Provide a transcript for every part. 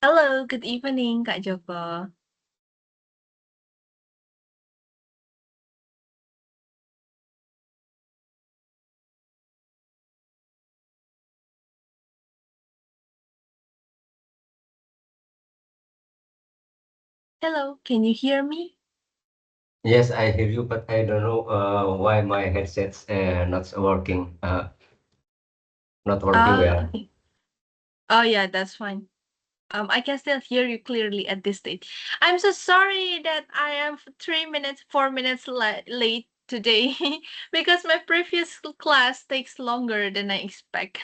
Hello, good evening, Kak Joko. Hello, can you hear me? Yes, I hear you, but I don't know why my headset's not working well. Okay. Oh yeah, that's fine. I can still hear you clearly at this stage. I'm so sorry that I am 3 minutes, 4 minutes late today because my previous class takes longer than I expect.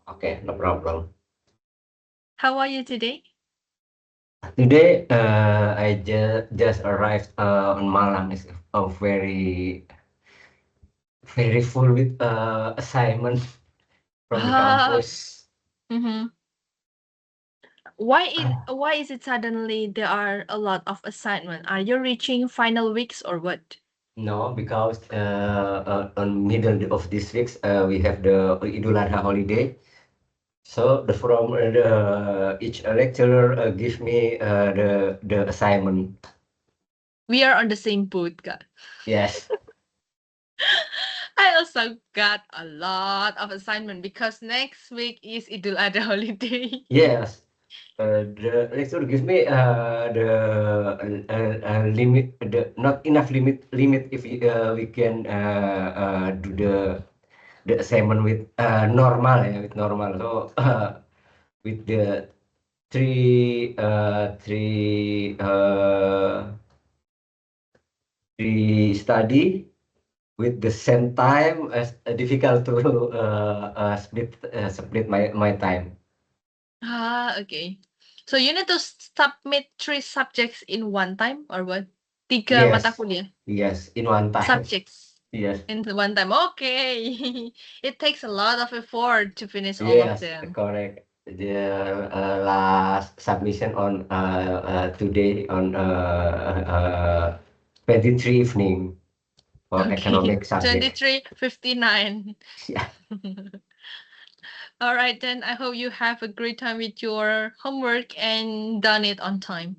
Okay, no problem. How are you today? Today, I just arrived on Malang. It's very full with assignment from the Ah, campus. mm-hmm. Why is it suddenly there are a lot of assignment? Are you reaching final weeks or what? No, because on middle of this week we have the Idul Adha holiday. So the each lecturer give me the assignment. We are on the same boat, guys. Yes. I also got a lot of assignment because next week is Idul Adha holiday. Yes, the lecturer gives me the limit, the not enough limit if we can do the assignment with normal, yeah, with normal. So with the three study with the same time, difficult to split my time. Okay. So you need to submit 3 subjects in one time or what? Tiga mata Yes, kuliah yes, in one time. subjects Yes. in one time. Okay. It takes a lot of effort to finish all of Yes, them. correct. The last submission on today on 23 evening for Okay. economic subject. 23:59. Yeah. All right, then I hope you have a great time with your homework and done it on time.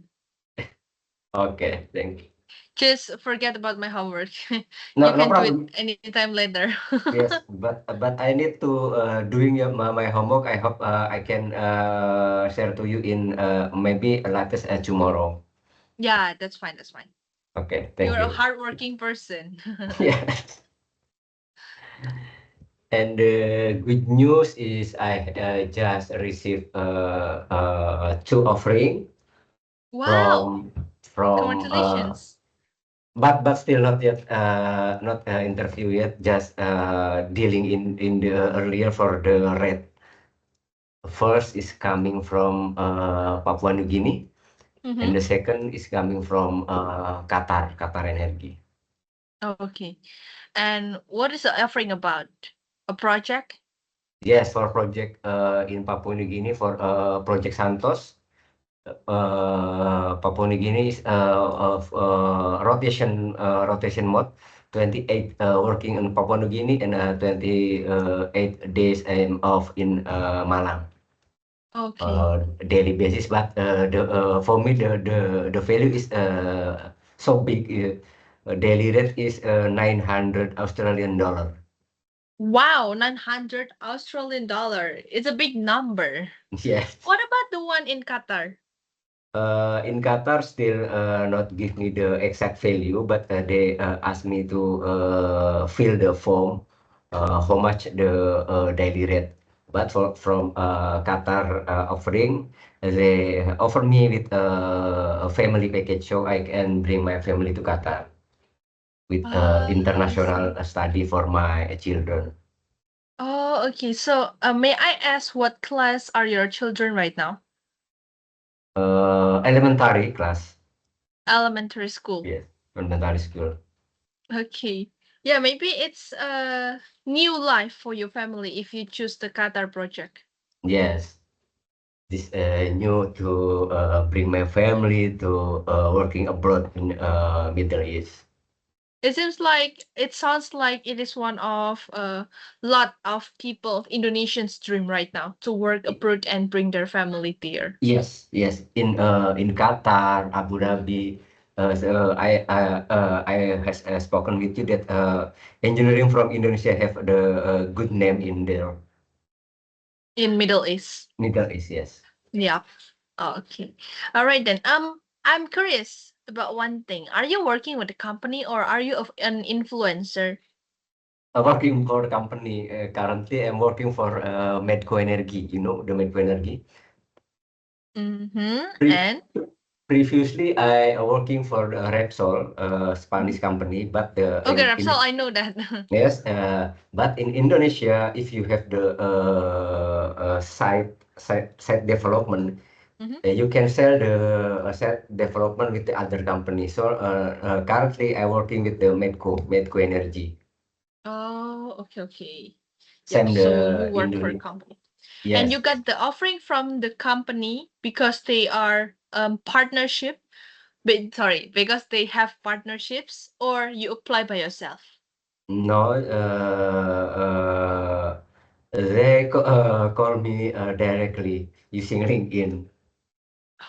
Okay, thank you. Just forget about my homework. You No, no can do it problem. anytime later. Yes, but I need to doing my homework. I hope I can share to you in maybe latest tomorrow. Yeah, that's fine. That's fine. Okay, thank You're a you. hardworking person. Yes. And the good news is I just received two offering Wow. from from Congratulations. but still not yet not interview yet, just dealing in the earlier for the rate. First is coming from Papua New Guinea, and Mm-hmm. the second is coming from Qatar Energy. Okay. And what is the offering about? A project? Yes, for project in Papua New Guinea for Project Santos. Papua New Guinea is of rotation mode. 28 working in Papua New Guinea and 28 days I'm off in Malang. Okay. Daily basis, but the for me the value is so big. Daily rate is 900 Australian dollar. Wow, 900 Australian dollar. It's a big number. Yes. What about the one in Qatar? In Qatar, still not give me the exact value, but they ask me to fill the form, how much the daily rate. But from Qatar offering, they offer me with a family package, so I can bring my family to Qatar with I international see. study for my children. Oh, okay. So, may I ask what class are your children right now? Elementary class, Elementary school. yes, elementary school. Okay. Yeah, maybe it's a new life for your family if you choose the Qatar project. Yes. This new to bring my family to working abroad in Middle East. It sounds like it is one of a lot of people Indonesians dream right now to work abroad and bring their family there. Yes, yes. In Qatar, Abu Dhabi, I has spoken with you that engineering from Indonesia have the good name in their In Middle East. Middle East. Yes. Yeah. Okay. All right then. I'm curious about one thing. Are you working with a company or are you an influencer? Working for the company currently, I'm working for Medco Energy. You know the Medco Energy. Mm-hmm. Pre And Previously, I working for Repsol, Mhm. Spanish company, but the Okay, in Rapsol, I know that. yes, but in Indonesia, if you have the site development, Mhm. you can sell the site development with the other company. So currently, I working with the Medco Energy. Oh, okay, okay. Yep. Same So you the work for a Indonesia. company. And you Yes. got the offering from the company because they are partnership, but sorry, because they have partnerships, or you apply by yourself. No, they call me directly using LinkedIn.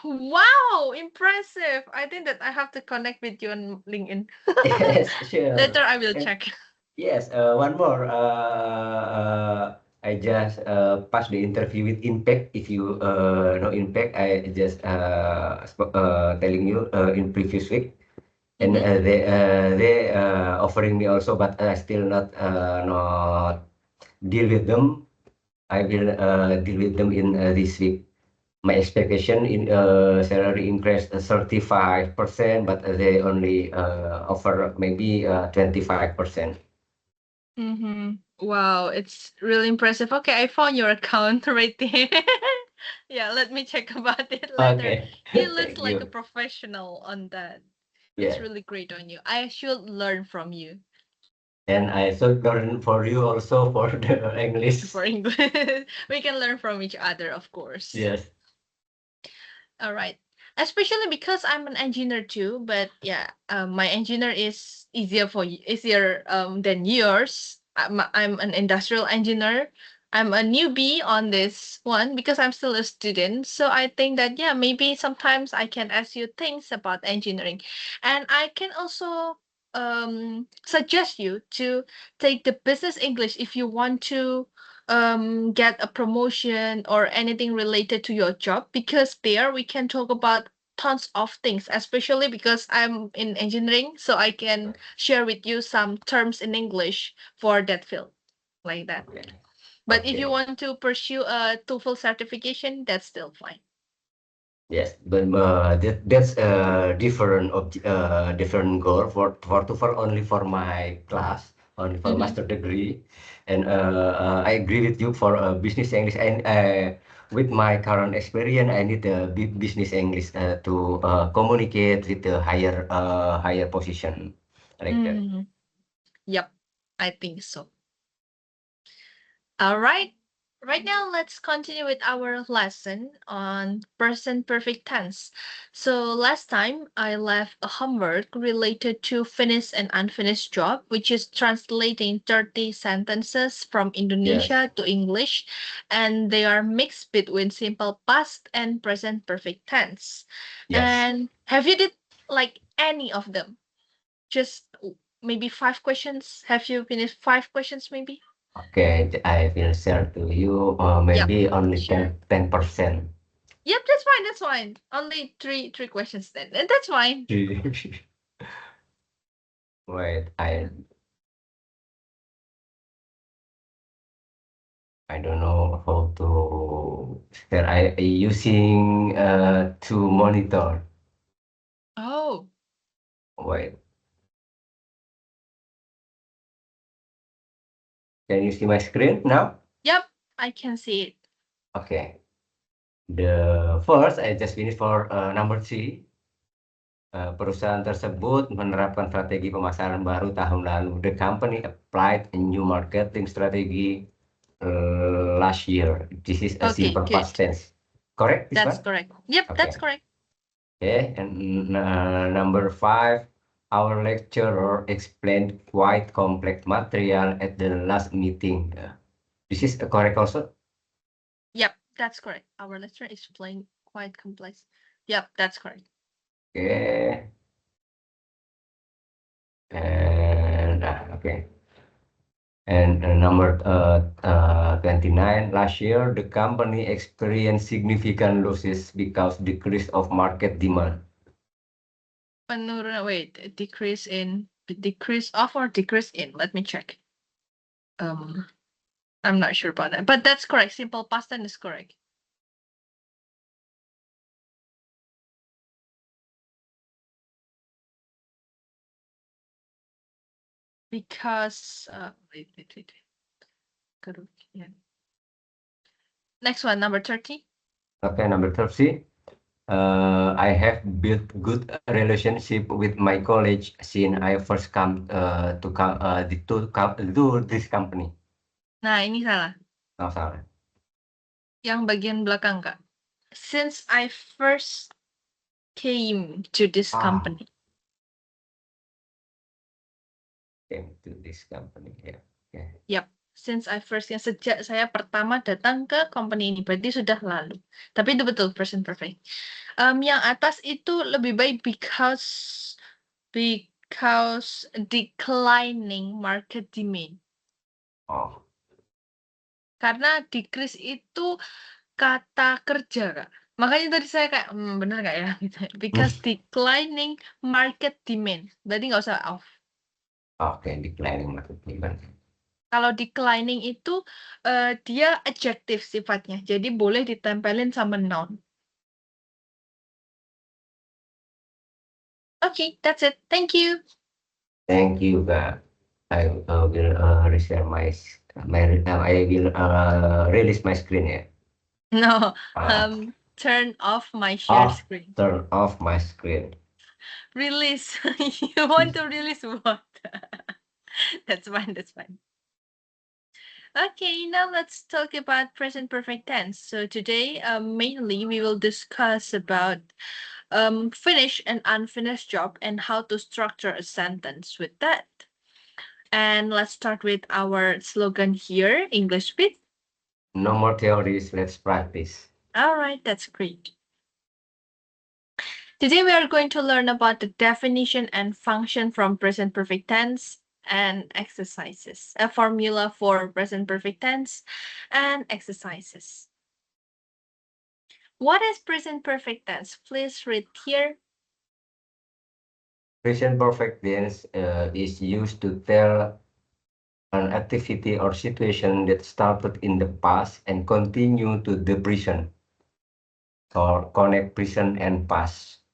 Wow, impressive. I think that I have to connect with you on LinkedIn. Yes, sure. Later I will And check. yes, one more. I just passed the interview with Impact. If you know Impact, I just telling you in previous week, and Mm-hmm. they offering me also, but I still not deal with them. I will deal with them in this week. My expectation in salary increase 35%, but they only offer maybe 25%. Mm-hmm. Wow, it's really impressive. Okay, I found your account right there. Yeah, let me check about it later. Okay, You looks thank like a you. professional on that. Looks Yeah, really great on you. I should learn from you and I should learn for you also for the English. for English. We can learn from each other, of course. Yes, All right. Especially because I'm an engineer too, but yeah, my engineer is easier than yours. I'm an industrial engineer. I'm a newbie on this one because I'm still a student. So I think that yeah, maybe sometimes I can ask you things about engineering, and I can also suggest you to take the business English if you want to get a promotion or anything related to your job, because there we can talk about tons of things, especially because I'm in engineering, so I can share with you some terms in English for that field, like that. okay, But if you okay. want to pursue a TOEFL certification, that's still fine. Yes, but that's a different goal for only for my class, only for Mm-hmm. master degree, and I agree with you for business English. And with my current experience, I need a business English to communicate with the higher position like that. Mm-hmm. Yep, I think so. All right. Right now, let's continue with our lesson on present perfect tense. So, last time I left a homework related to finished and unfinished job, which is translating 30 sentences from Yes, Indonesia to English, and they are mixed between simple past and present perfect tense. yes. And have you did like any of them? Just maybe 5 questions? Have you finished 5 questions maybe? Okay, I will share to you Yep. maybe only Sure. 10%. Yep, that's fine. That's fine. Only three questions then. And that's fine. Wait, I don't know how to share. I using to monitor. Oh, Wait, can you see my screen now? yep. I can see it. Okay. The first I just finished for number three. Perusahaan tersebut menerapkan strategi pemasaran baru tahun lalu. The company applied a new marketing strategy last year. This is a Okay, simple past good. tense. Correct, this That's one? correct. Yep, Okay. that's correct. Okay, and number five. Our lecturer explained quite complex material at the last meeting. This is correct also? Yep, that's correct. Our lecturer explained quite complex. Yep, that's correct. Okay. And okay. And number 29, last year, the company experienced significant losses because decrease of market demand. Wait, decrease of or decrease in? Let me check. I'm not sure about that, but that's correct. Simple past tense is correct. Because wait. Yeah. Next one, number 30. Okay, number 30. I have built good relationship with my college since I first come to this company. Nah, ini salah. Oh, salah. Yang bagian belakang, Kak. Since I first came to this company. Came to this company, ya. Yeah. Yep. Since I first, sejak saya pertama datang ke company ini, berarti sudah lalu. Tapi itu betul, present perfect. Yang atas itu lebih baik because declining market demand. Oh, Karena decrease itu kata kerja, Kak. Makanya tadi saya kayak, bener nggak ya? Gitu. Because declining market demand. Berarti nggak usah off. okay, declining market demand. Kalau declining itu dia adjective sifatnya. Jadi boleh ditempelin sama noun. Okay, that's it. Thank you. Thank you, Kak. I will reshare I will release my screen ya. No, turn off my share screen. Turn off my screen. Release. You want to release what? That's fine. Okay, now let's talk about present perfect tense. So today, mainly we will discuss about finished and unfinished job and how to structure a sentence with that. And let's start with our slogan here, English bit. No more theories, let's practice. All right, that's great. Today we are going to learn about the definition and function from present perfect tense and exercises, a formula for present perfect tense and exercises. What is present perfect tense? Please read here. Present perfect tense is used to tell an activity or situation that started in the past and continue to the present, or connect present and past.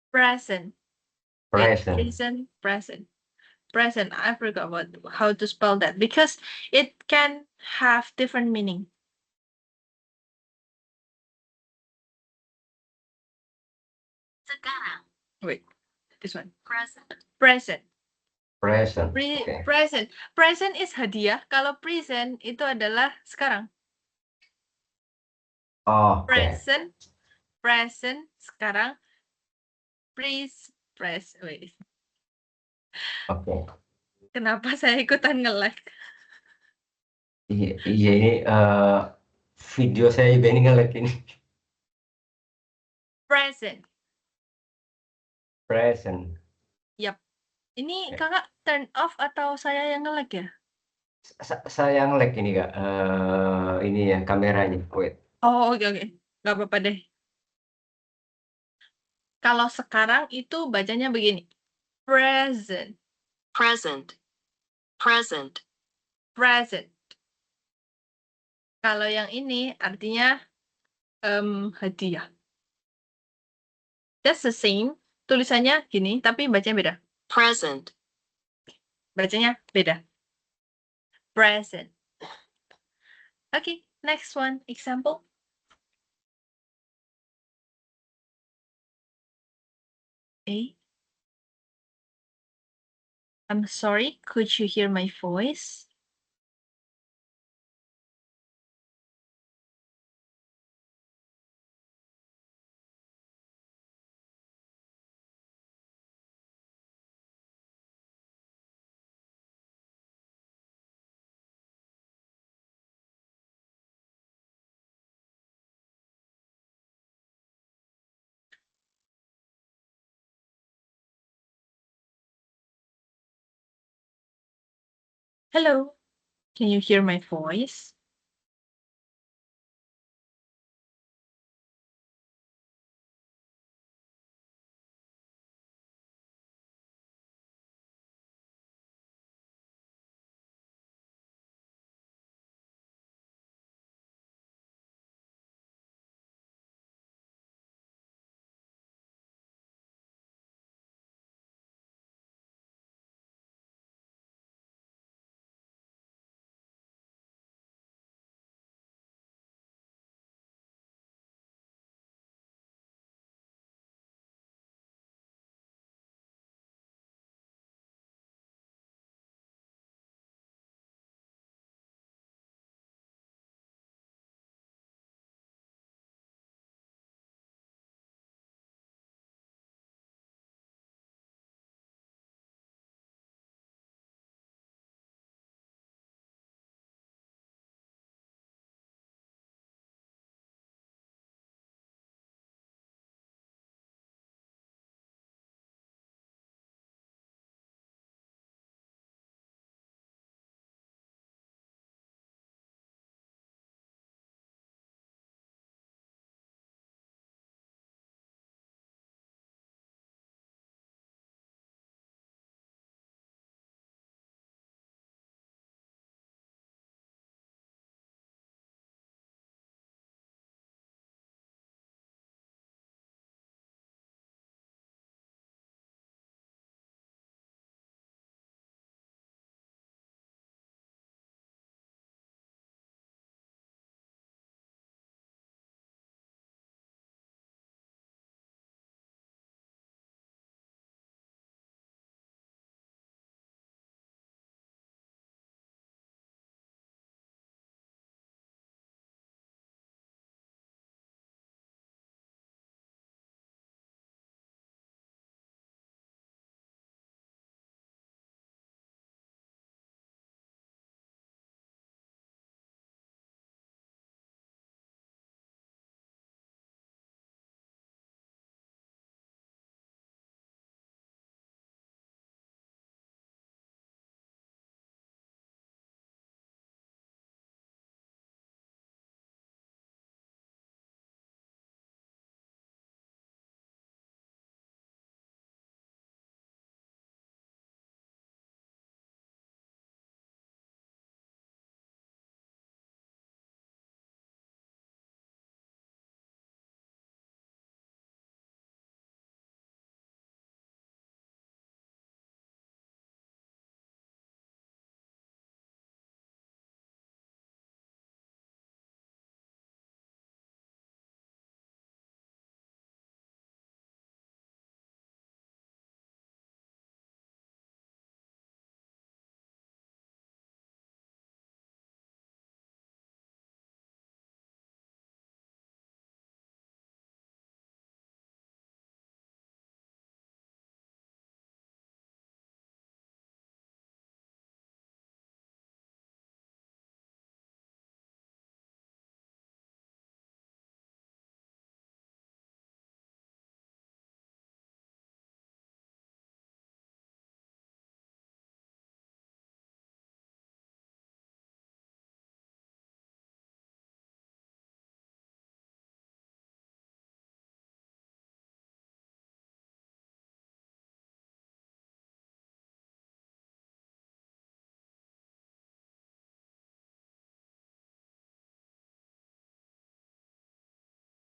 Present. Present. Present. I forgot how to spell that because it can have different meaning. Sekarang. Wait, this one. Present. Okay. Present is hadiah. Kalau present itu adalah sekarang. Oh, okay. Present sekarang. Wait. Okay. Kenapa saya ikutan nge-lag? Iya, ini video saya juga ini nge-lag ini. Present. Yap. Ini kakak turn off atau saya yang nge-lag ya? Saya nge-lag ini Kak. Ini ya kameranya. Wait. Oh, oke. Nggak apa-apa deh. Kalau sekarang itu bacanya begini. Present. Kalau yang ini artinya hadiah. That's the same. Tulisannya gini, tapi bacanya beda. Bacanya beda. Present. Okay, next one. Example. I'm sorry, could you hear my voice? Hello, can you hear my voice?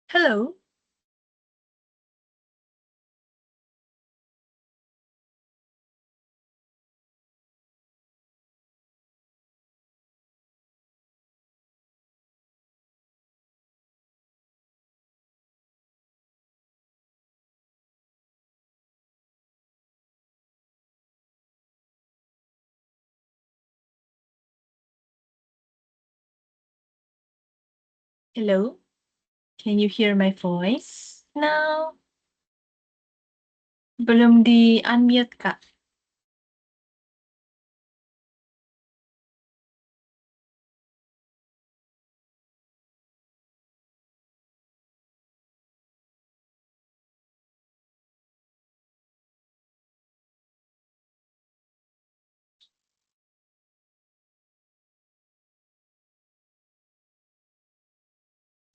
Hello. Hello. Can you hear my voice now? Belum di-unmute, Kak.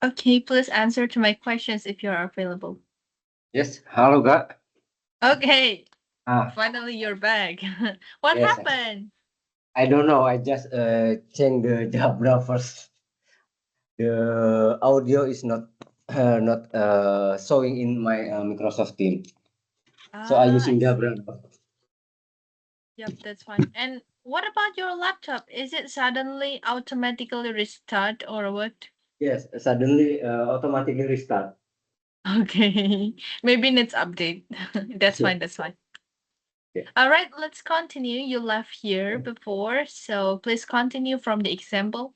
Okay, please answer to my questions if you are available. Yes, halo Kak. Okay, Ah, finally you're back. What yes. happened? I don't know. I just change the Jabra first. The audio is not showing in my Microsoft Teams. So I Ah, I using Jabra. see. Yep, that's fine. And what about your laptop? Is it suddenly automatically restart or what? Yes, suddenly automatically restart. Okay, maybe needs update. That's fine, that's fine. Okay. All right, let's continue. You left here before, so please continue from the example.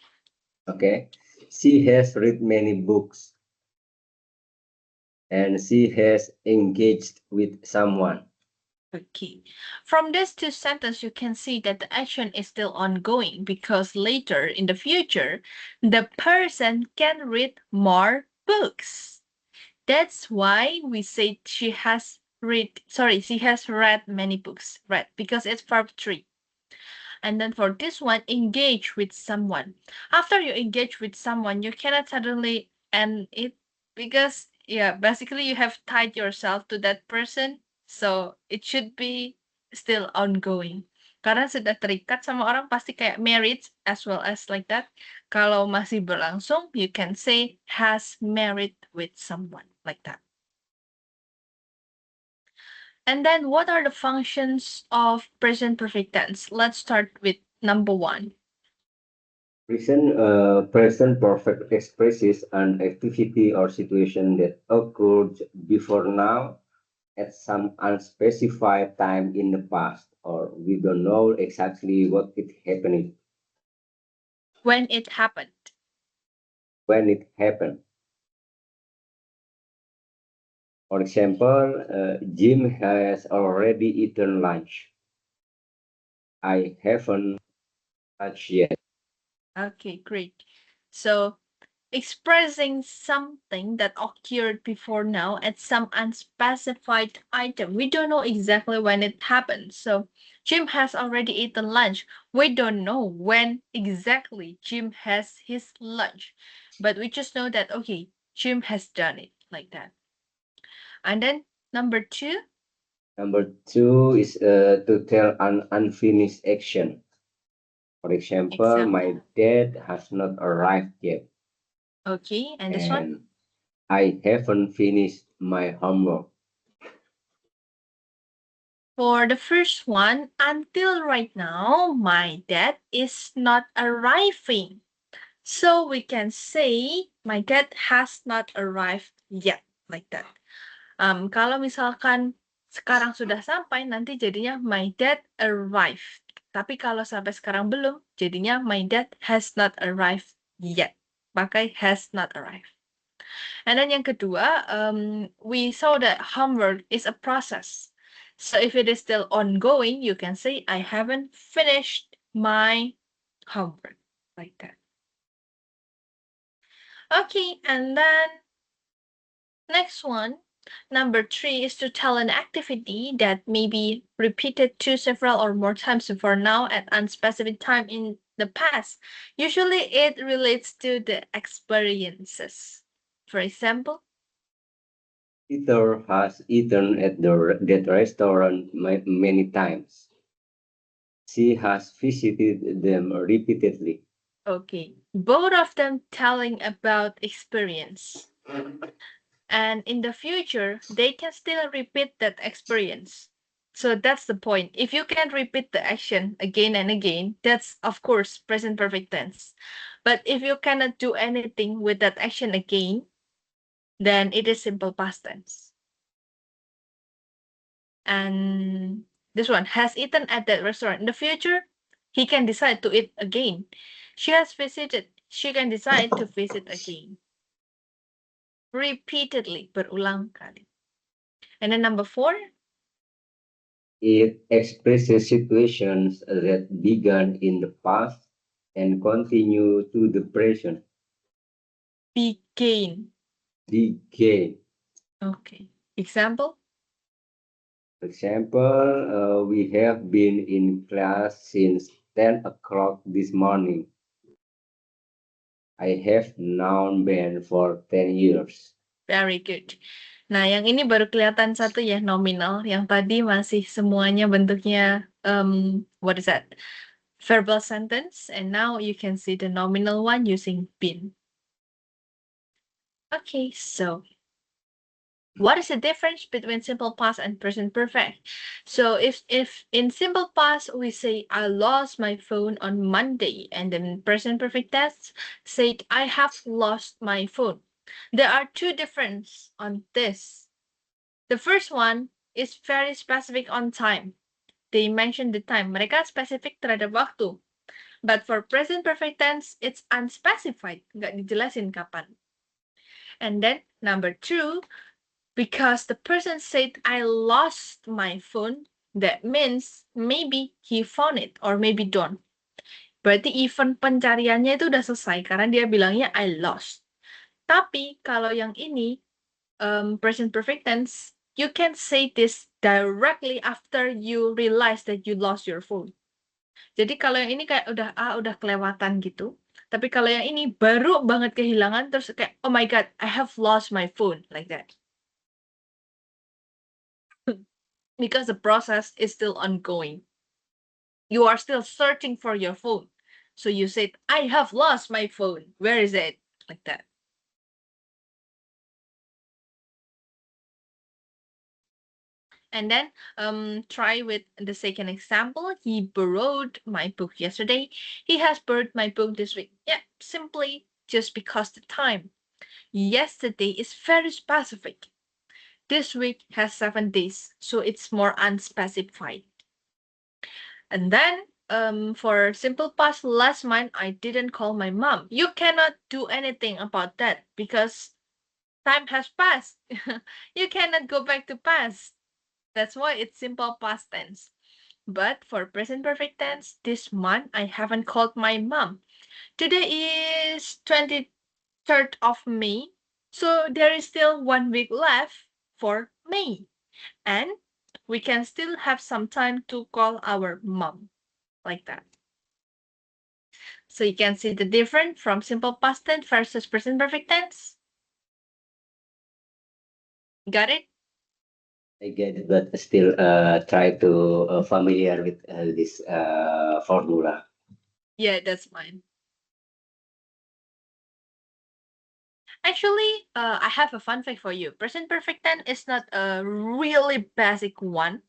Okay. She has read many books and she has engaged with someone. Okay. From this two sentences, you can see that the action is still ongoing because later in the future, the person can read more books. That's why we say she has read many books, read, because it's verb 3. And then for this one, engage with someone. After you engage with someone, you cannot suddenly end it because, yeah, basically you have tied yourself to that person. So it should be still ongoing. Karena sudah terikat sama orang pasti kayak married as well as like that. Kalau masih berlangsung, you can say has married with someone like that. And then what are the functions of present perfect tense? Let's start with number 1. Present perfect expresses an activity or situation that occurred before now at some unspecified time in the past, or we don't know exactly what it happened When it happened. when it happened. For example, Jim has already eaten lunch. I haven't lunch yet. Okay, great. So expressing something that occurred before now at some unspecified item. We don't know exactly when it happened. So Jim has already eaten lunch. We don't know when exactly Jim has his lunch. But we just know that, okay, Jim has done it like that. And then number 2. Number two is to tell an unfinished action. For example, my Example. dad has not arrived yet, Okay, and this one? and I haven't finished my homework. For the first one, until right now, my dad is not arriving. So we can say my dad has not arrived yet, like that. Kalau misalkan sekarang sudah sampai, nanti jadinya my dad arrived. Tapi kalau sampai sekarang belum, jadinya my dad has not arrived yet. Pakai has not arrived. And then yang kedua, we saw that homework is a process. So if it is still ongoing, you can say I haven't finished my homework, like that. Okay, and then next one, number 3 is to tell an activity that may be repeated two, several, or more times before now at unspecified time in the past. Usually it relates to the experiences. For example, Peter has eaten at that restaurant many times. She has visited them repeatedly. okay, both of them telling about experience. And in the future, they can still repeat that experience. So that's the point. If you can repeat the action again and again, that's of course present perfect tense. But if you cannot do anything with that action again, then it is simple past tense. And this one has eaten at that restaurant. In the future, he can decide to eat again. She has visited. She can decide to visit again. Repeatedly, berulang kali. And then number 4, It expresses situations that began in the past and continue to the present. began. Began. Okay. Example? For example, we have been in class since 10 o'clock this morning. I have known Ben for 10 years. Very good. Nah, yang ini baru kelihatan satu ya, nominal. Yang tadi masih semuanya bentuknya, what is that? Verbal sentence. And now you can see the nominal one using been. Okay, so what is the difference between simple past and present perfect? So if in simple past we say I lost my phone on Monday, and then present perfect tense said I have lost my phone. There are two differences on this. The first one is very specific on time. They mention the time. Mereka spesifik terhadap waktu. But for present perfect tense, it's unspecified. Nggak dijelasin kapan. And then number two, because the person said I lost my phone, that means maybe he found it or maybe don't. Berarti event pencariannya itu udah selesai karena dia bilangnya I lost. Tapi kalau yang ini present perfect tense, you can say this directly after you realize that you lost your phone. Jadi kalau yang ini kayak udah kelewatan gitu. Tapi kalau yang ini baru banget kehilangan terus kayak oh my god, I have lost my phone like that. Because the process is still ongoing. You are still searching for your phone. So you said, I have lost my phone. Where is it? Like that. And then try with the second example. He borrowed my book yesterday. He has borrowed my book this week. Yeah, simply just because the time. Yesterday is very specific. This week has 7 days, so it's more unspecified. And then for simple past, last month I didn't call my mom. You cannot do anything about that because time has passed. You cannot go back to past. That's why it's simple past tense. But for present perfect tense, this month I haven't called my mom. Today is 23rd of May, so there is still 1 week left for May. And we can still have some time to call our mom. Like that. So you can see the difference from simple past tense versus present perfect tense. Got it? I get it, but still try to familiar with this formula. Yeah, that's fine. Actually, I have a fun fact for you. Present perfect tense is not a really basic one.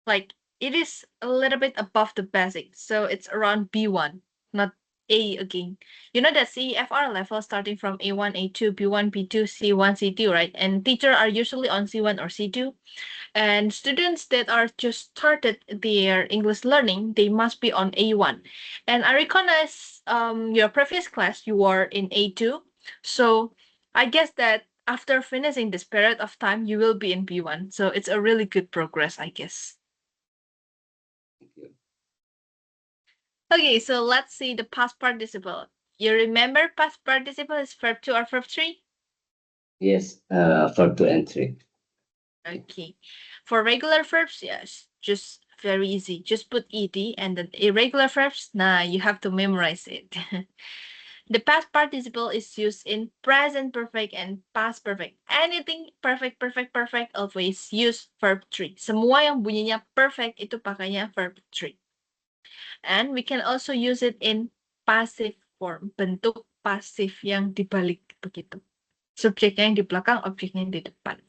Like, it is a little bit above the basic. So it's around B1, not A again. You know that CEFR level starting from A1, A2, B1, B2, C1, C2, right? And teachers are usually on C1 or C2. And students that are just started their English learning, they must be on A1. And I recognize your previous class, you were in A2. So I guess that after finishing this period of time, you will be in B1. So it's a really good progress, I guess. Thank you. Okay, so let's see the past participle. You remember past participle is verb 2 or verb 3? Yes, for 2 and 3. Okay. For regular verbs, yes, just very easy. Just put ed, and then irregular verbs, nah, you have to memorize it. The past participle is used in present perfect and past perfect. Anything perfect, perfect, perfect, always use verb 3. Semua yang bunyinya perfect itu pakainya verb 3. And we can also use it in passive form, bentuk pasif yang dibalik begitu. Subjeknya yang di belakang, objeknya yang di depan.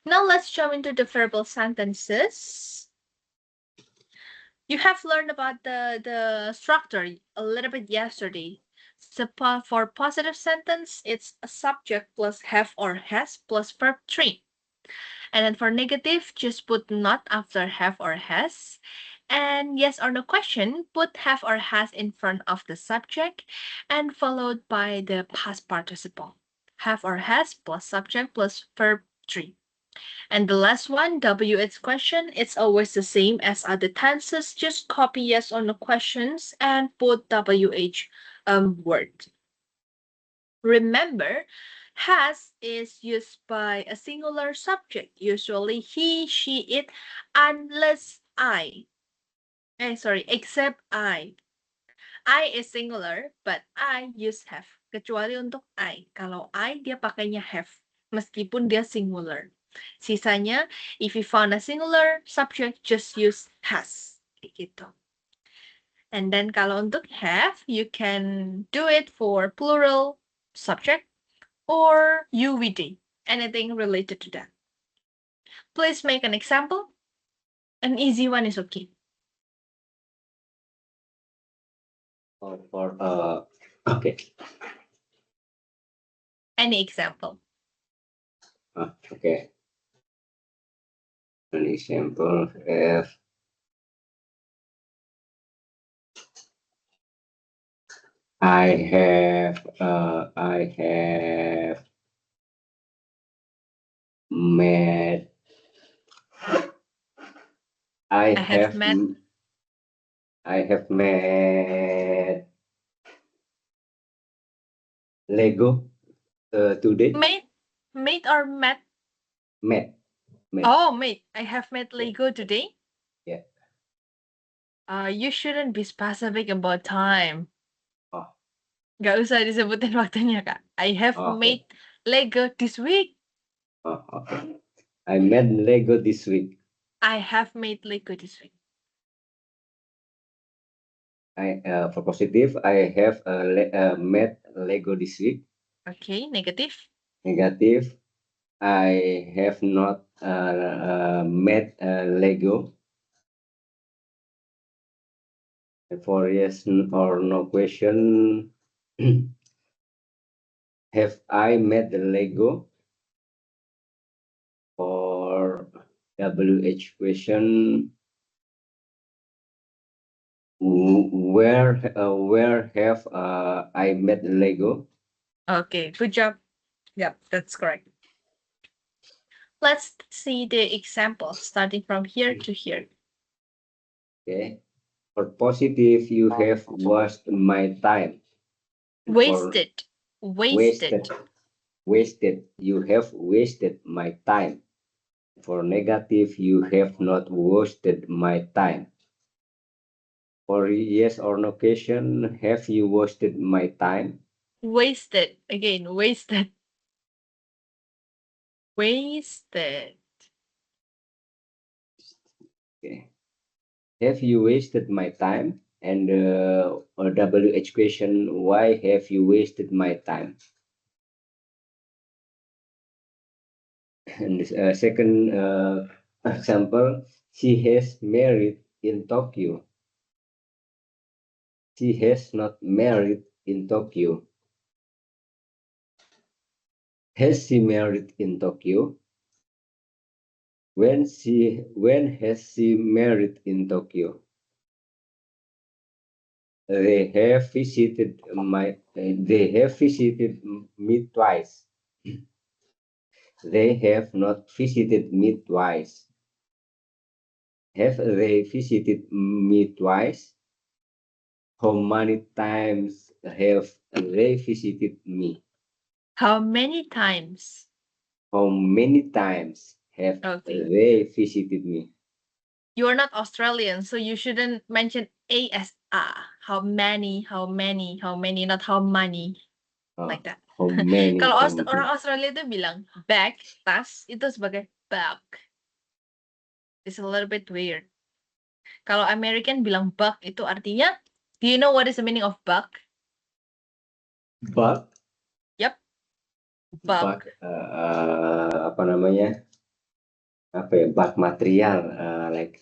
Now let's jump into the verbal sentences. You have learned about the structure a little bit yesterday. So for positive sentence, it's a subject plus have or has plus verb 3. And then for negative, just put not after have or has. And yes or no question, put have or has in front of the subject and followed by the past participle. Have or has plus subject plus verb 3. And the last one, WH question, it's always the same as other tenses. Just copy yes or no questions and put WH word. Remember, has is used by a singular subject, usually he, she, it, unless I. Sorry, except I. I is singular, but I use have. Kecuali untuk I. Kalau I, dia pakainya have. Meskipun dia singular. Sisanya, if you found a singular subject, just use has. Kayak gitu. And then kalau untuk have, you can do it for plural subject or UVD, anything related to that. Please make an example. An easy one is okay. Okay. Any example. Okay. An example, if I have met I have met Lego today. Made or met? Met. Oh, made. I have met Lego today. Yeah. You shouldn't be specific about time. Oh. Gak usah disebutin waktunya, Kak. I have made Lego this week. Oh, okay. I made Lego this week. I have made Lego this week. For positive, I have made Lego this week. Okay, negative. Negative, I have not made Lego. For yes or no question, have I made the Lego? For WH question, where have I made Lego? Okay, good job. Yep, that's correct. Let's see the example starting from here to here. Okay. For positive, you have wasted my time. Wasted. Wasted. You have wasted my time. For negative, you have not wasted my time. For yes or no question, have you wasted my time? Wasted. Again, wasted. Wasted. Okay. Have you wasted my time? And WH question, why have you wasted my time? And second example, she has married in Tokyo. She has not married in Tokyo. Has she married in Tokyo? When has she married in Tokyo? They have visited me twice. They have not visited me twice. Have they visited me twice? How many times have they visited me? How many times? How many times have they visited me? You are not Australian, so you shouldn't mention A as A. How many, not how many. Like that. How many? Kalau orang Australia itu bilang bag, tas, itu sebagai bag. It's a little bit weird. Kalau American bilang bug itu artinya, do you know what is the meaning of bug? Bug? Yep. Bug. Apa namanya? Apa ya? Bug material, like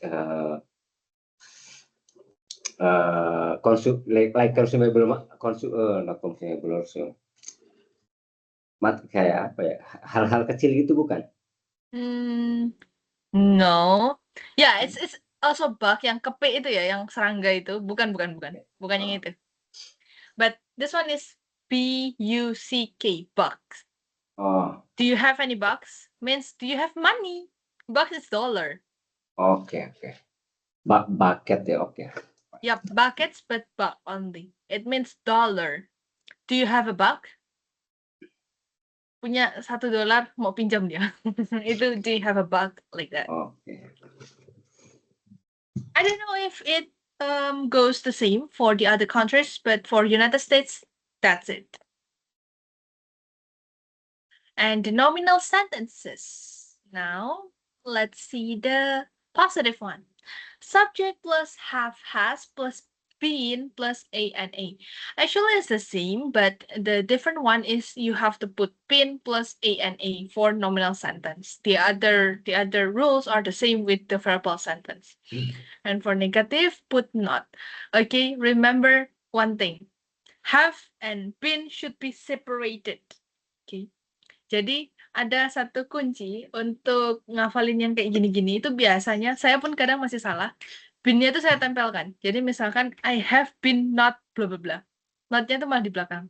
consumable, not consumable also. Kayak apa ya? Hal-hal kecil gitu bukan? No. Yeah, it's also bug yang kepe itu ya, yang serangga itu. Bukan yang itu. But this one is B-U-C-K, bucks. Oh. Do you have any bucks? Means, do you have money? Bucks is dollar. Okay. Bucket ya, okay. Yep, buckets, but buck only. It means dollar. Do you have a buck? Punya $1 mau pinjam dia. Itu do you have a buck, like that. Okay. I don't know if it goes the same for the other countries, but for United States, that's it. And the nominal sentences. Now, let's see the positive one. Subject plus have, has plus been plus a and a. Actually, it's the same, but the different one is you have to put been plus a and a for nominal sentence. The other rules are the same with the verbal sentence. And for negative, put not. Okay, remember one thing. Have and been should be separated. Okay. Jadi ada satu kunci untuk ngafalin yang kayak gini-gini itu biasanya saya pun kadang masih salah. Been-nya itu saya tempelkan. Jadi misalkan I have been not bla bla bla. Not-nya itu malah di belakang.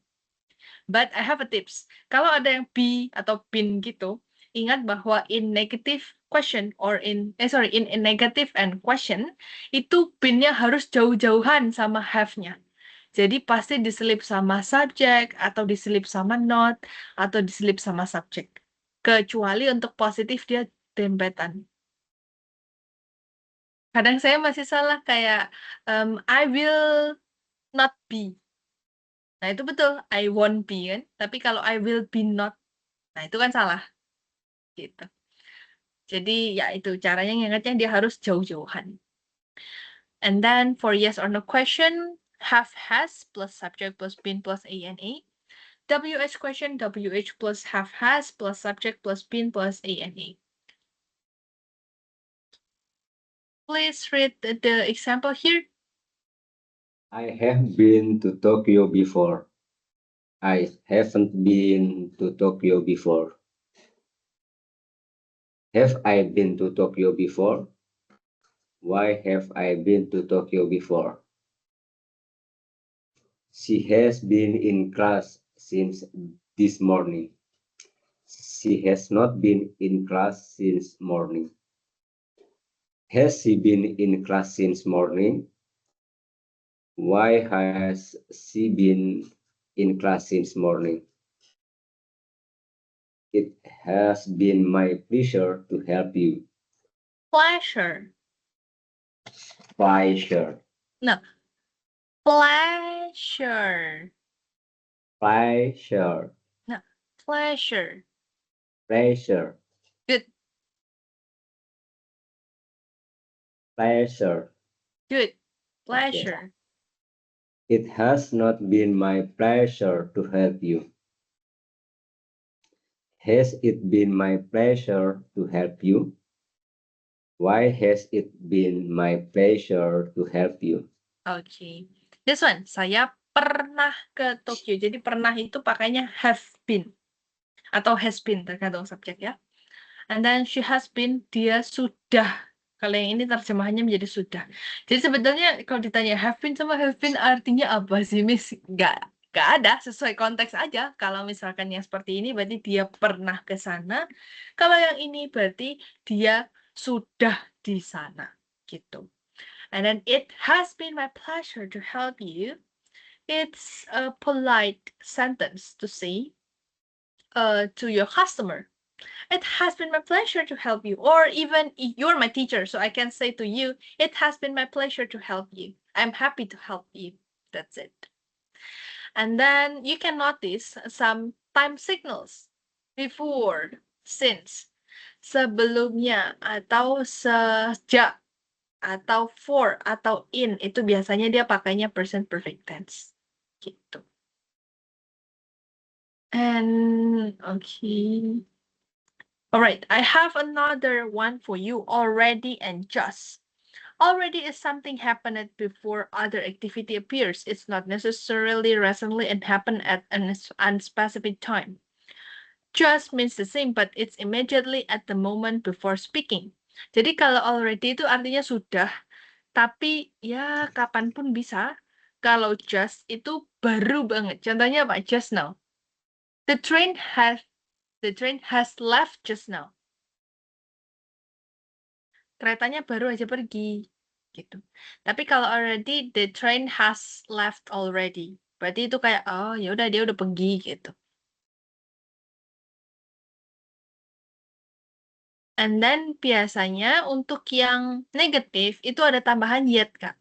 But I have a tips. Kalau ada yang be atau been gitu, ingat bahwa in negative question or in negative and question itu been-nya harus jauh-jauhan sama have-nya. Jadi pasti diselip sama subject atau diselip sama not atau diselip sama subject. Kecuali untuk positif dia dempetan. Kadang saya masih salah kayak I will not be. Nah, itu betul, I won't be kan. Tapi kalau I will be not, nah itu kan salah gitu. Jadi ya itu caranya ngingetnya dia harus jauh-jauhan. And then for yes or no question, have, has plus subject plus been plus a and a. WH question, WH plus have, has plus subject plus been plus a and a. Please read the example here. I have been to Tokyo before. I haven't been to Tokyo before. Have I been to Tokyo before? Why have I been to Tokyo before? She has been in class since this morning. She has not been in class since morning. Has she been in class since morning? Why has she been in class since morning? It has been my pleasure to help you. Pleasure. Pleasure. No. Pleasure. Pleasure. No. Pleasure. Pleasure. Good. Pleasure. Good. Pleasure. It has not been my pleasure to help you. Has it been my pleasure to help you? Why has it been my pleasure to help you? Okay. This one, saya pernah ke Tokyo. Jadi pernah itu pakainya have been atau has been tergantung subjek ya. And then she has been, dia sudah. Kalau yang ini terjemahannya menjadi sudah. Jadi sebetulnya kalau ditanya have been sama have been artinya apa sih, Miss? Nggak ada, sesuai konteks aja. Kalau misalkan yang seperti ini berarti dia pernah ke sana. Kalau yang ini berarti dia sudah di sana. Gitu. And then it has been my pleasure to help you. It's a polite sentence to say to your customer. It has been my pleasure to help you. Or even you're my teacher, so I can say to you, it has been my pleasure to help you. I'm happy to help you. That's it. And then you can notice some time signals. Before, since, sebelumnya, atau sejak, atau for, atau in. Itu biasanya dia pakainya present perfect tense. Gitu. And, okay. All right, I have another one for you, already and just. Already is something happened before other activity appears. It's not necessarily recently and happened at an unspecific time. Just means the same, but it's immediately at the moment before speaking. Jadi kalau already itu artinya sudah, tapi ya kapanpun bisa. Kalau just itu baru banget. Contohnya apa? Just now. The train has left just now. Keretanya baru aja pergi gitu. Tapi kalau already the train has left already. Berarti itu kayak oh ya udah dia udah pergi gitu. And then biasanya untuk yang negatif itu ada tambahan yet, Kak.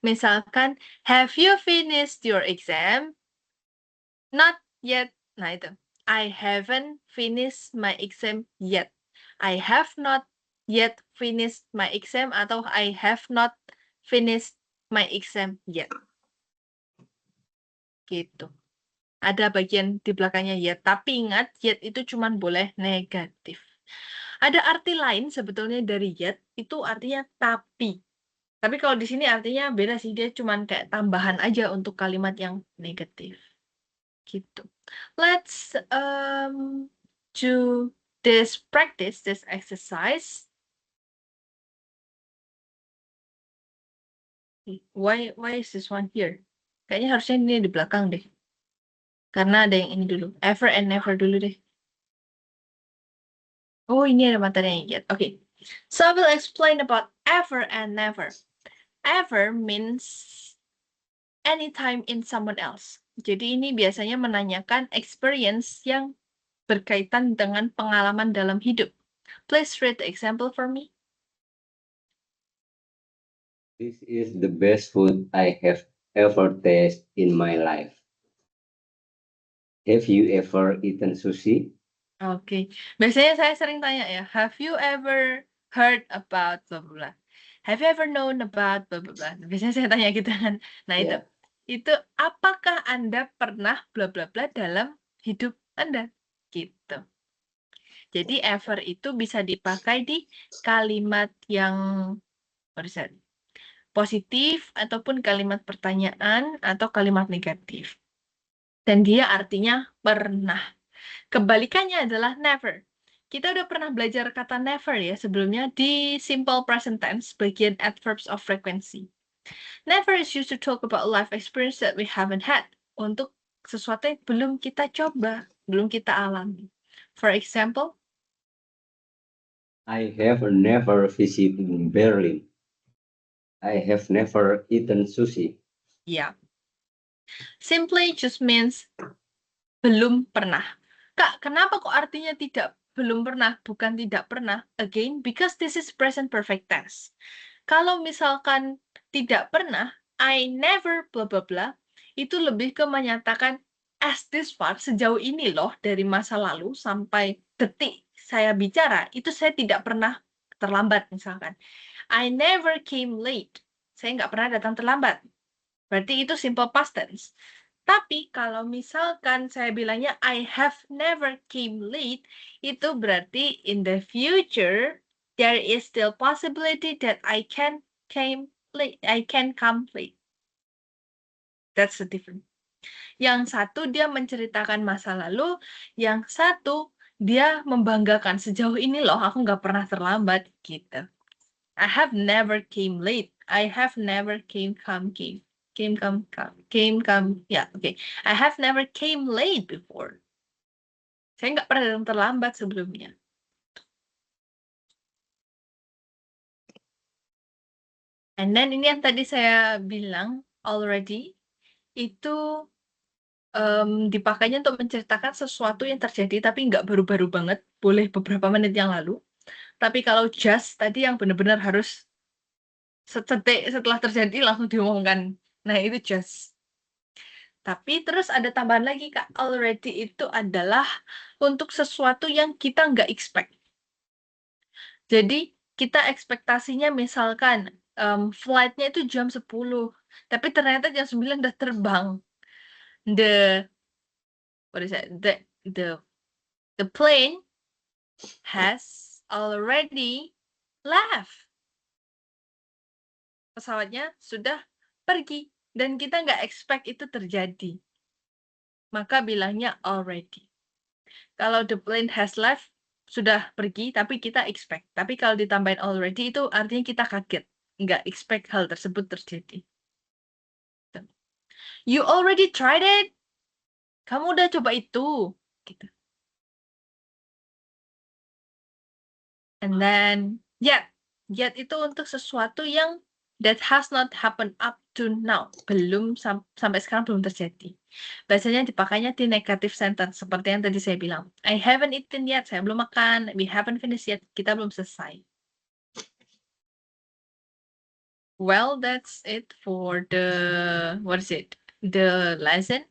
Misalkan, have you finished your exam? Not yet. Nah itu. I haven't finished my exam yet. I have not yet finished my exam atau I have not finished my exam yet. Gitu. Ada bagian di belakangnya yet, tapi ingat yet itu cuman boleh negatif. Ada arti lain sebetulnya dari yet, itu artinya tapi. Tapi kalau di sini artinya beda sih, dia cuman kayak tambahan aja untuk kalimat yang negatif. Gitu. Let's do this practice, this exercise. Why is this one here? Kayaknya harusnya ini di belakang deh. Karena ada yang ini dulu. Ever and never dulu deh. Oh, ini ada materinya yet. Okay. So I will explain about ever and never. Ever means anytime in someone else. Jadi ini biasanya menanyakan experience yang berkaitan dengan pengalaman dalam hidup. Please read the example for me. This is the best food I have ever tasted in my life. Have you ever eaten sushi? Oke. Biasanya saya sering tanya ya, have you ever heard about blah blah blah? Have you ever known about blah blah blah? Biasanya saya tanya gitu kan. Nah itu. Yeah. Itu apakah Anda pernah bla bla bla dalam hidup Anda? Gitu. Jadi ever itu bisa dipakai di kalimat yang positif ataupun kalimat pertanyaan atau kalimat negatif. Dan dia artinya pernah. Kebalikannya adalah never. Kita udah pernah belajar kata never ya sebelumnya di simple present tense bagian adverbs of frequency. Never is used to talk about life experience that we haven't had. Untuk sesuatu yang belum kita coba, belum kita alami. For example, I have never visited Berlin. I have never eaten sushi. yeah. Simply just means belum pernah. Kak, kenapa kok artinya belum pernah, bukan tidak pernah? Again, because this is present perfect tense. Kalau misalkan tidak pernah, I never blah blah blah, itu lebih ke menyatakan as this far, sejauh ini loh, dari masa lalu sampai detik saya bicara, itu saya tidak pernah terlambat misalkan. I never came late. Saya nggak pernah datang terlambat. Berarti itu simple past tense. Tapi kalau misalkan saya bilangnya I have never came late, itu berarti in the future there is still possibility that I can come late. That's the difference. Yang satu dia menceritakan masa lalu, yang satu dia membanggakan sejauh ini loh aku nggak pernah terlambat gitu. I have never came late. I have never ya, oke. I have never came late before. Saya nggak pernah datang terlambat sebelumnya. And then ini yang tadi saya bilang already, itu dipakainya untuk menceritakan sesuatu yang terjadi tapi nggak baru-baru banget, boleh beberapa menit yang lalu. Tapi kalau just tadi yang benar-benar harus sedetik setelah terjadi langsung diomongkan. Nah, itu just. Tapi terus ada tambahan lagi, Kak. Already itu adalah untuk sesuatu yang kita nggak expect. Jadi, kita ekspektasinya misalkan flight-nya itu jam 10, tapi ternyata jam 9 udah terbang. The plane has already left. Pesawatnya sudah pergi dan kita nggak expect itu terjadi. Maka bilangnya already. Kalau the plane has left, sudah pergi, tapi kita expect. Tapi kalau ditambahin already, itu artinya kita kaget. Nggak expect hal tersebut terjadi. You already tried it? Kamu udah coba itu? Gitu. And then, yet. Yet itu untuk sesuatu yang that has not happened up to now. Belum, sampai sekarang belum terjadi. Biasanya dipakainya di negative sentence, seperti yang tadi saya bilang. I haven't eaten yet, saya belum makan. We haven't finished yet, kita belum selesai. Well, that's it for the what is it? The lesson.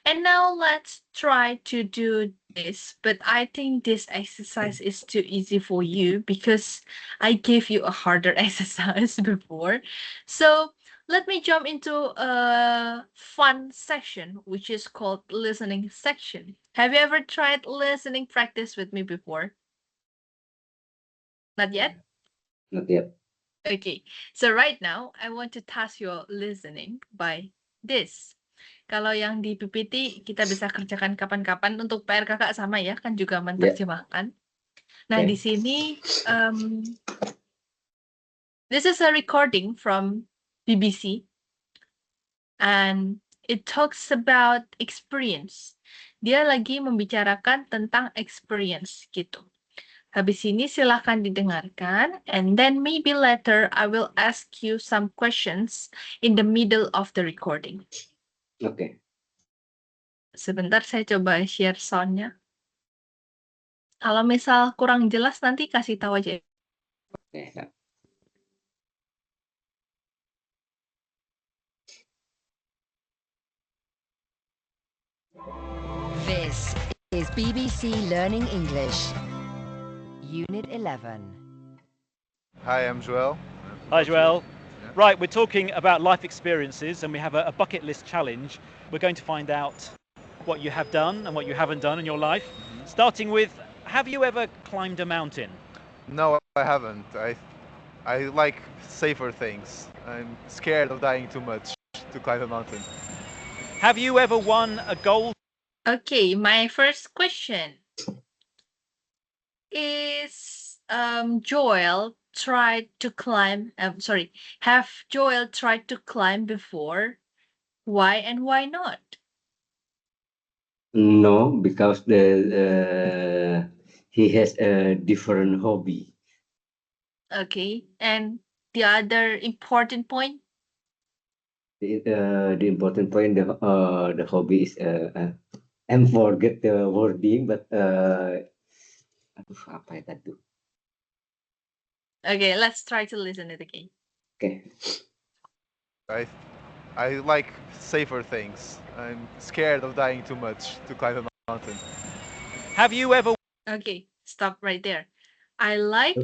And now let's try to do this. But I think this exercise is too easy for you because I gave you a harder exercise before. So let me jump into a fun section, which is called listening section. Have you ever tried listening practice with me before? Not yet? Not yet. Okay. So right now, I want to task your listening by this. Kalau yang di PPT kita bisa kerjakan kapan-kapan, untuk PR Kakak sama ya, kan juga menerjemahkan. Nah, di Okay. sini, this is a recording from BBC and it talks about experience. Dia lagi membicarakan tentang experience gitu. Habis ini silahkan didengarkan and then maybe later I will ask you some questions in the middle of the recording. Okay. Sebentar saya coba share sound-nya. Kalau misal kurang jelas nanti kasih tahu aja. Okay. Yeah. This is BBC Learning English, Unit 11. Hi, I'm Joel. Hi, Joel. Right, we're talking about life experiences and we have a bucket list challenge. We're going to find out what you have done and what you haven't done in your life. Starting with, have you ever climbed a mountain? No, I haven't. I like safer things. I'm scared of dying too much to climb a mountain. Have you ever won a gold? Okay, my first question is Joel tried to climb have Joel tried to climb before? Why and why not? No, because he has a different hobby. Okay, and the other important point? The important point, the hobby is I'm forget the wording, but aduh, apa ya tadi? Okay, let's try to listen it again. Okay. I like safer things. I'm scared of dying too much to climb a mountain. Have you ever? Okay, stop right there. I like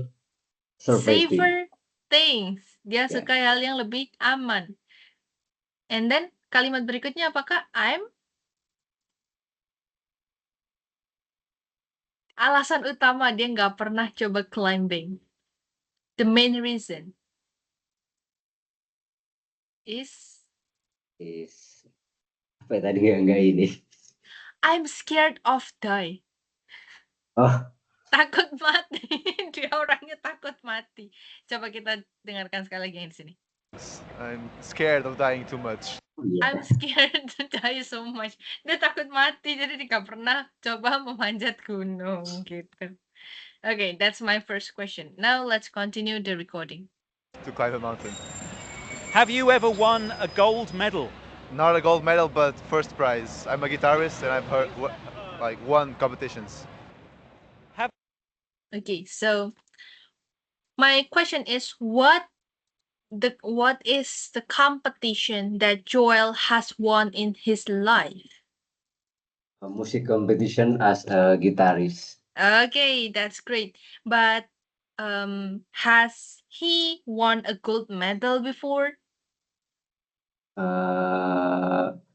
Surviving. safer things. Dia Yeah. suka hal yang lebih aman. And then kalimat berikutnya apakah? Alasan utama dia nggak pernah coba climbing. The main reason is apa ya tadi nggak ini? I'm scared of die. Oh, Takut mati. Dia orangnya takut mati. Coba kita dengarkan sekali lagi yang di sini. I'm scared of dying too much. I'm scared to die so much. Dia takut mati, jadi dia nggak pernah coba memanjat gunung gitu. Okay, that's my first question. Now let's continue the recording. To climb a mountain. Have you ever won a gold medal? Not a gold medal, but first prize. I'm a guitarist and I've won competitions. Okay, so my question is what is the competition that Joel has won in his life? a music competition as a guitarist. Okay, that's great. But has he won a gold medal before?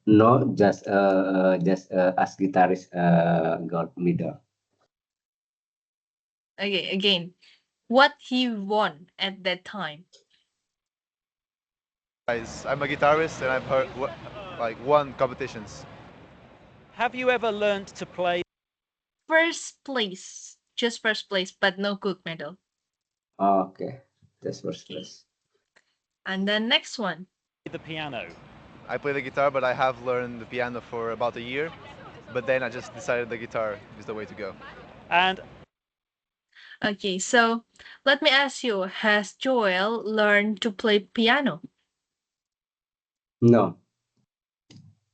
No, just as guitarist gold medal. Okay, again, what he won at that time? I'm a guitarist and I've won competitions. Have you ever learnt to play? First place, just first place, but no gold medal. Okay, that's first place. And then next one. The piano. I play the guitar, but I have learned the piano for about a year. But then I just decided the guitar is the way to go. And Okay, so let me ask you, has Joel learned to play piano? No,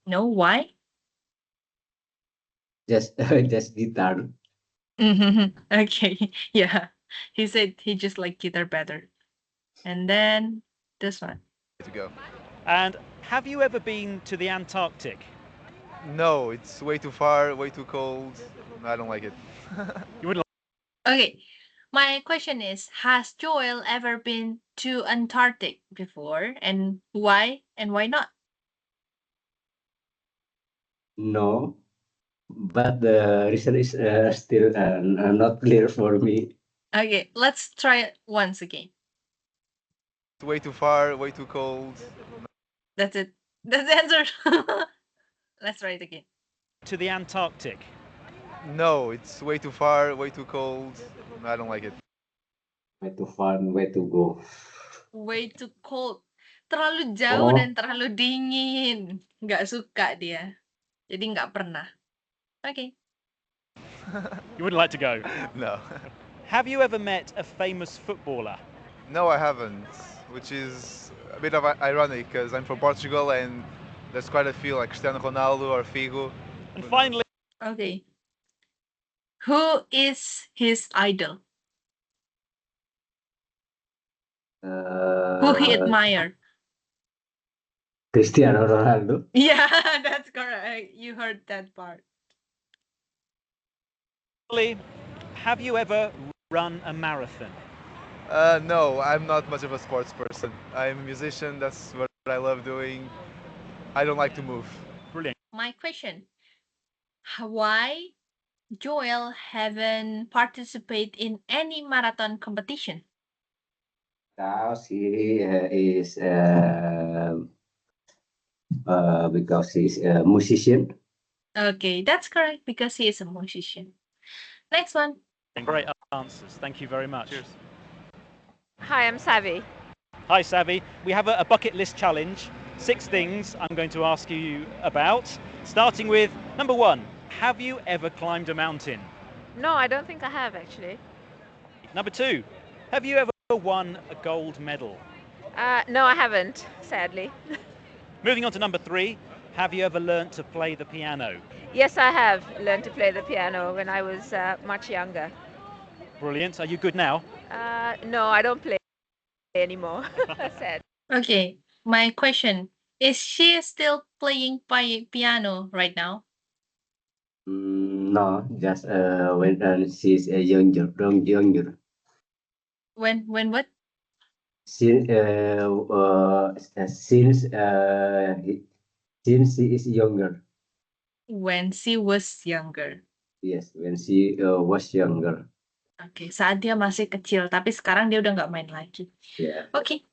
No, why? just just guitar. Okay, yeah. He said he just liked guitar better. And then This one. to go. And have you ever been to the Antarctic? No, it's way too far, way too cold. I don't like it. You wouldn't Okay. My question is, has Joel ever been to Antarctic before? And why? And why not? No, but the reason is still not clear for me. Okay, let's try it once again. It's way too far, way too cold. That's it. That's the answer. Let's try it again. to the Antarctic? No, it's way too far, way too cold. I don't like it. Way too far, way to go. Way too cold. Terlalu jauh Oh. dan terlalu dingin. Nggak suka dia. Jadi nggak pernah. Okay. You wouldn't like to go. No. Have you ever met a famous footballer? No, I haven't, which is a bit of ironic because I'm from Portugal and there's quite a few like Cristiano Ronaldo or Figo. And finally, Okay. Who is his idol? Who he admire? Cristiano Ronaldo. Yeah, that's correct. You heard that part. have you ever run a marathon? No, I'm not much of a sports person. I'm a musician, that's what I love doing. I don't like to move. Brilliant. My question. Why Joel haven't participated in any marathon competition? Because he is because he's a musician. Okay, that's correct because he is a musician. Next one. Great answers. Thank you very much. Cheers. Hi, I'm Savvy. Hi, Savvy. We have a bucket list challenge. 6 things I'm going to ask you about. Starting with number 1. Have you ever climbed a mountain? No, I don't think I have actually. Number 2. Have you ever won a gold medal? No, I haven't, sadly. Moving on to number 3. Have you ever learnt to play the piano? Yes, I have learned to play the piano when I was much younger. Brilliant. Are you good now? No, I don't play anymore. Sad. Okay, my question. Is she still playing piano right now? No, just when she's a younger. When what? Since since she is younger. When she was younger. Yes, when she was younger. Oke, saat dia masih kecil, tapi sekarang dia udah nggak main lagi. Yeah. Oke.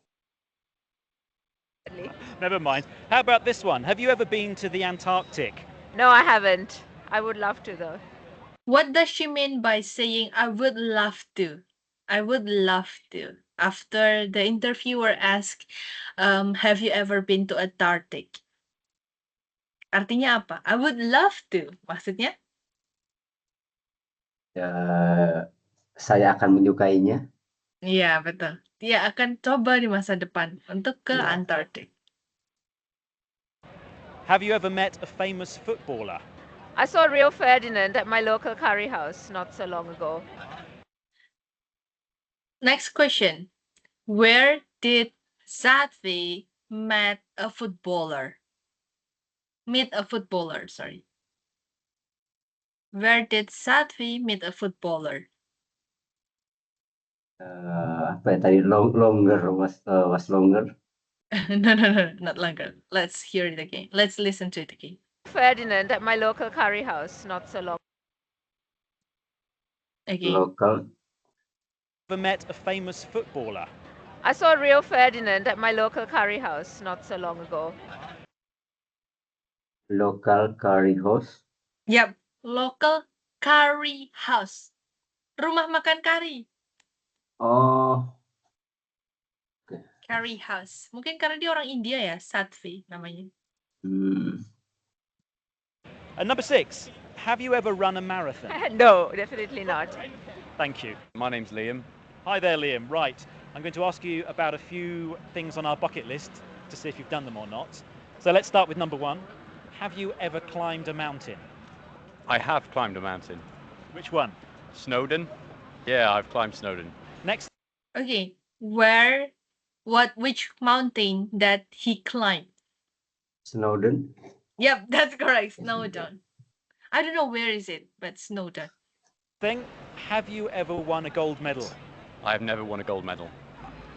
Never mind. How about this one? Have you ever been to the Antarctic? No, I haven't. I would love to though. What does she mean by saying I would love to? I would love to. After the interviewer asked, have you ever been to Antarctic? Artinya apa? I would love to. Maksudnya? Saya akan menyukainya. Iya, betul. Dia akan coba di masa depan untuk ke Iya. Antarctic. Have you ever met a famous footballer? I saw Rio Ferdinand at my local curry house not so long ago. Next question. Where did Satvi meet a footballer? Sorry. Where did Satvi meet a footballer? Apa ya tadi longer was longer. No, not longer. Let's hear it again. Let's listen to it again. Ferdinand at my local curry house not so long. Again. Local. Ever met a famous footballer? I saw Rio Ferdinand at my local curry house not so long ago. Local curry house. Yep, local curry house. Rumah makan kari. Oh, Curry house. Mungkin karena dia orang India ya, Satvi namanya. And number 6. Have you ever run a marathon? No, definitely not. Thank you. My name's Liam. Hi there, Liam. Right. I'm going to ask you about a few things on our bucket list to see if you've done them or not. So let's start with number 1. Have you ever climbed a mountain? I have climbed a mountain. Which one? Snowdon? Yeah, I've climbed Snowdon. Next. Okay, where Which mountain that he climbed? Snowden. Yep, that's correct. Snowdon. I don't know where is it, but Snowdon. Thing, have you ever won a gold medal? I have never won a gold medal.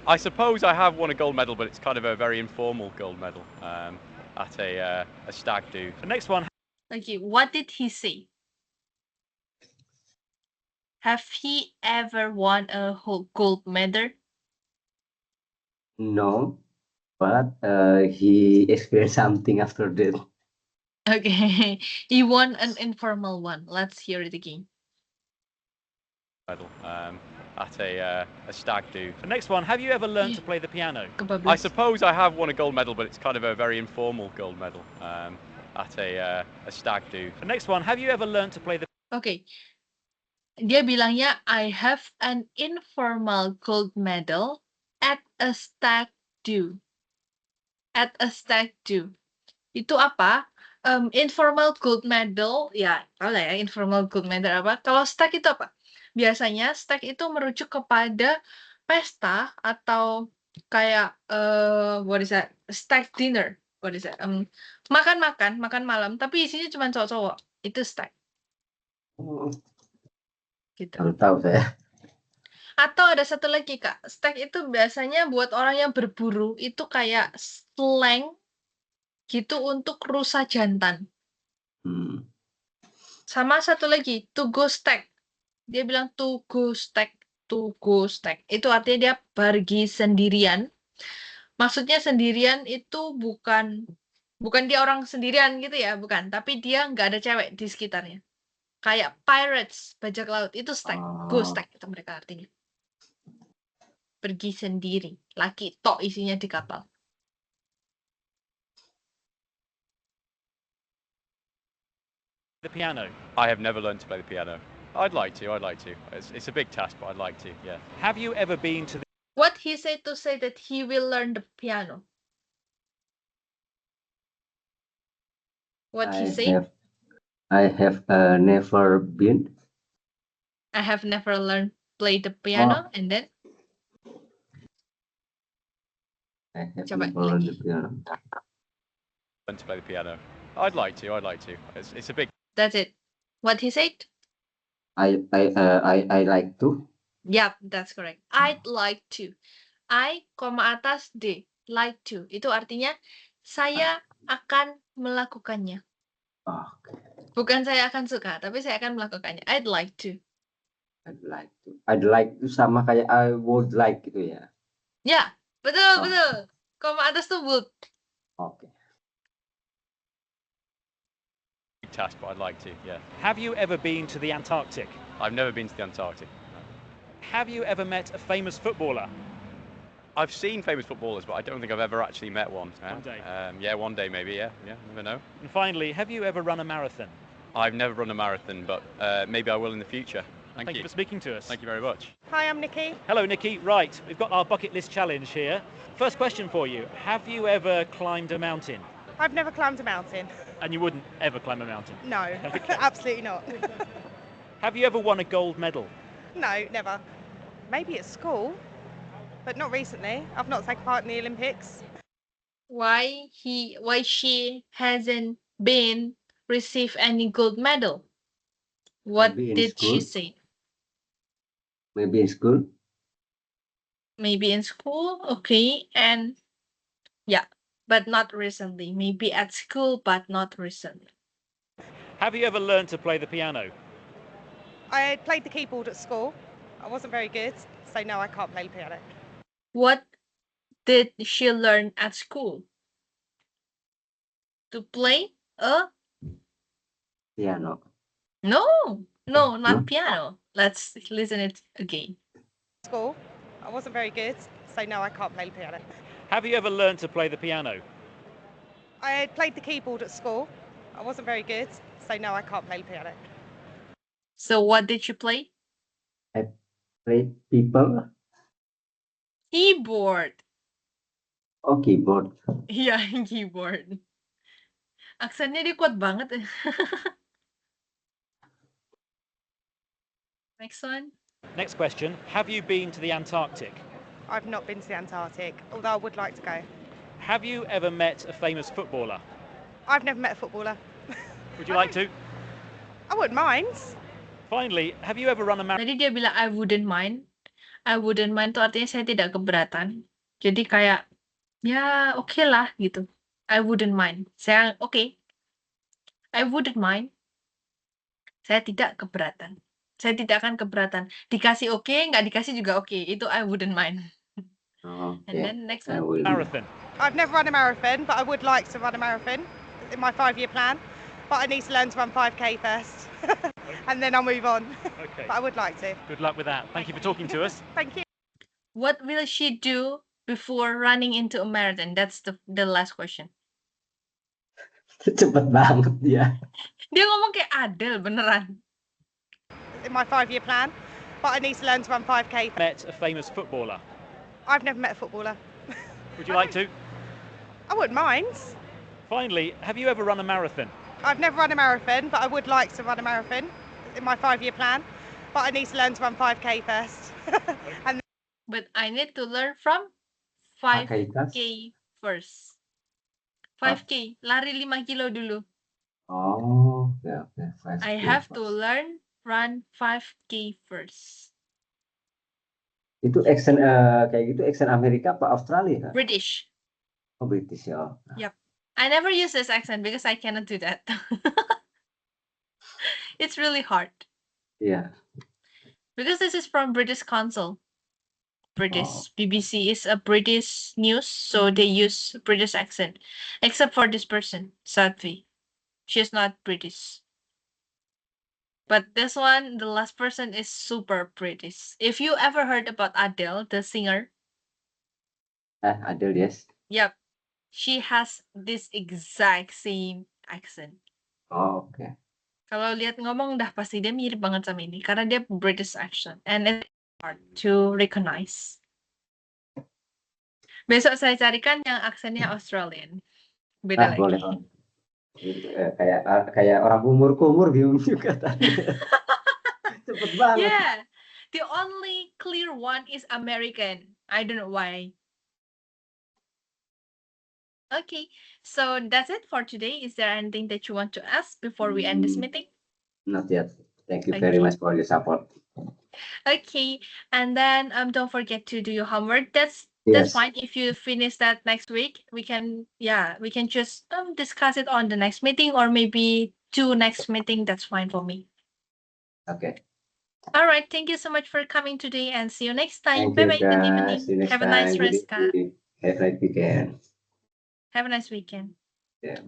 I suppose I have won a gold medal, but it's kind of a very informal gold medal at a stag do. The next one, Okay, what did he say? Have he ever won a whole gold medal? No, but he experienced something after that. Okay, he won an informal one. Let's hear it again. Medal at a stag do. the next one, have you ever learned to play the piano? I Kebablas. suppose I have won a gold medal, but it's kind of a very informal gold medal at a stag do. The next one, have you ever learned to play the Okay. Dia bilangnya I have an informal gold medal at a stag do. At a stag do. Itu apa? Informal gold medal, ya tahu lah ya informal gold medal apa. Kalau stag itu apa? Biasanya stag itu merujuk kepada pesta atau kayak what is that? Stag dinner. What is that? Makan malam, tapi isinya cuma cowok-cowok. Itu stag. Gitu. Baru tahu saya. Atau ada satu lagi Kak, stag itu biasanya buat orang yang berburu, itu kayak slang gitu untuk rusa jantan. Hmm. Sama satu lagi, to go stag. Dia bilang to go stag, to go stag. Itu artinya dia pergi sendirian. Maksudnya sendirian itu bukan dia orang sendirian gitu ya, bukan. Tapi dia nggak ada cewek di sekitarnya. Kayak pirates, bajak laut, itu stag. Go stag itu mereka artinya. Pergi sendiri. Laki tok isinya di kapal. piano? I have never learned to play the piano. I'd like to. It's a big task, but I'd like to, yeah. Have you ever been to the What he said to say that he will learn the piano? What he said? I have never been. I have never learned play the piano, and then I have Coba never learned the lagi. piano. Learn to play the piano. I'd like to. It's a big That's it. What he said? I like to. Yep, that's correct. I'd like to. I, koma atas D. Like to. Itu artinya saya akan melakukannya. Okay. Bukan saya akan suka, tapi saya akan melakukannya. I'd like to. I'd like to. I'd like to sama kayak I would like gitu ya. Ya, betul, betul. Koma atas tuh would. Oke. task, but I'd like to, yeah. Have you ever been to the Antarctic? I've never been to the Antarctic. Have you ever met a famous footballer? I've seen famous footballers, but I don't think I've ever actually met one. One day. Yeah, one day maybe, yeah, never know. And finally, have you ever run a marathon? I've never run a marathon, but maybe I will in the future. Thank Thank you for speaking to us. Thank you very much. Hi, I'm Nikki. Hello, Nikki. Right, we've got our bucket list challenge here. First question for you. Have you ever climbed a mountain? I've never climbed a mountain. And you wouldn't ever climb a mountain? No, absolutely not. Have you ever won a gold medal? No, never. Maybe at school, but not recently. I've not taken part in the Olympics. Why she hasn't been received any gold medal? What Maybe in did she school. say? Maybe in school. Maybe in school, okay, and yeah, but not recently. Maybe at school, but not recently. Have you ever learned to play the piano? I played the keyboard at school. I wasn't very good, so no, I can't play the piano. What did she learn at school? To play a Piano. no, not piano. Let's listen it again. School, I wasn't very good, so no, I can't play the piano. Have you ever learned to play the piano? I played the keyboard at school. I wasn't very good, so no, I can't play the piano. So what did you play? Play people. Keyboard. Oh, keyboard. Iya, keyboard. Aksennya dia kuat banget. Next one. Next question. Have you been to the Antarctic? I've not been to the Antarctic, although I would like to go. Have you ever met a famous footballer? I've never met a footballer. Would you like to? I wouldn't mind. Finally, have you ever run a marathon? Tadi dia bilang I wouldn't mind. I wouldn't mind itu artinya saya tidak keberatan. Jadi kayak ya oke lah gitu. I wouldn't mind. Saya oke. I wouldn't mind. Saya tidak keberatan. Saya tidak akan keberatan. Dikasih oke, nggak dikasih juga oke. Itu I wouldn't mind. And Okay. then next I one. will. Marathon. I've never run a marathon, but I would like to run a marathon in my 5-year plan. But I need to learn to run 5k first, and then I'll move on. Okay. But I would like to. Good luck with that. Thank you for talking to us. Thank you. What will she do before running into a marathon? That's the last question. Cepet banget dia. Dia ngomong kayak Adele beneran. In my 5-year plan, but I need to learn to run 5k. Met a famous footballer. I've never met a footballer. Would you like to? I wouldn't mind. Finally, have you ever run a marathon? I've never run a marathon, but I would like to run a marathon in my 5-year plan. But I need to learn to run 5k first. And But I need to learn from 5K Akaitas. first. 5K, lari 5 kilo dulu. Oh, ya, okay. I have to learn run 5K first. Itu accent kayak gitu accent Amerika apa Australia? British. Oh, British ya. I never use this accent because I cannot do that. It's really hard. Iya. Because this is from British Council. British BBC is a British news, so they use British accent. Except for this person, Sathvi. She's not British. But this one, the last person is super British. If you ever heard about Adele, the singer, Adele, yes. yep, she has this exact same accent. Oh, oke. Kalau lihat ngomong dah pasti dia mirip banget sama ini karena dia British accent and it's hard to recognize. Besok saya carikan yang aksennya Australian. Beda lagi. Boleh. Kayak orang umur bingung juga tadi. Cepet banget. Yeah, the only clear one is American. I don't know why. Okay, so that's it for today. Is there anything that you want to ask before we end this meeting? Not yet. Thank you very much for your support. Okay, and then don't forget to do your homework. That's Yes. fine. If you finish that next week, we can just discuss it on the next meeting or maybe 2 next meeting. That's fine for me. Okay. All right, thank you so much for coming today and see you next time. Thank you, Bye bye. Good evening. guys. See you next Have a nice time. rest, Kak. Have a nice weekend. Have a nice weekend. Yeah.